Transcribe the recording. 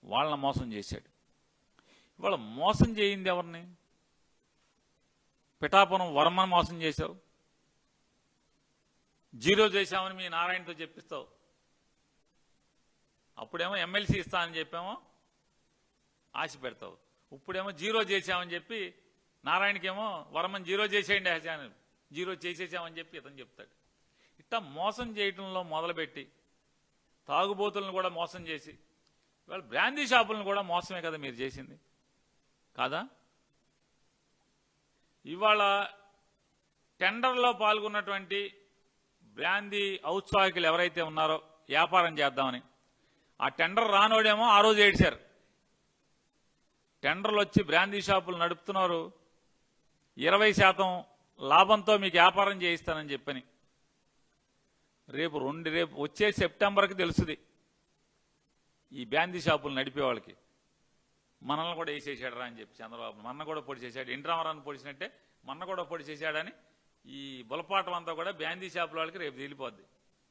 వాళ్ళని మోసం చేశాడు. ఇవాళ మోసం చేయింది ఎవరిని? పిఠాపురం వర్మను మోసం చేశావు, జీరో చేశామని మీ నారాయణతో చెప్పిస్తావు. అప్పుడేమో ఎమ్మెల్సీ ఇస్తానని చెప్పేమో ఆశ పెడతావు, ఇప్పుడేమో జీరో చేశామని చెప్పి నారాయణకేమో వర్మని జీరో చేసేయండి జీరో చేసేసామని చెప్పి ఇతను చెప్తాడు. ఇట్లా మోసం చేయటంలో మొదలుపెట్టి తాగుబోతులను కూడా మోసం చేసి ఇవాళ బ్రాందీ షాపులను కూడా మోసమే కదా మీరు చేసింది, కాదా? ఇవాళ టెండర్లో పాల్గొన్నటువంటి బ్రాందీ ఔత్సాహికులు ఎవరైతే ఉన్నారో వ్యాపారం చేద్దామని, ఆ టెండర్ రానోడేమో ఆ రోజు ఏడ్చారు. టెండర్లు వచ్చి బ్రాందీ షాపులు నడుపుతున్నారు, 20% లాభంతో మీకు వ్యాపారం చేయిస్తానని చెప్పని. రేపు వచ్చే సెప్టెంబర్కి తెలుస్తుంది ఈ బ్రాందీ షాపులు నడిపే వాళ్ళకి మనల్ని కూడా వేసేసాడు రా అని చెప్పి చంద్రబాబు మన్న కూడా పొడి చేశాడు, ఎన్టీ రామారావుని పొడిచినట్టే మన్న కూడా పొడి చేశాడని ఈ బులపాటం అంతా కూడా బ్రాందీ షాపుల వాళ్ళకి రేపు తేలిపోద్ది.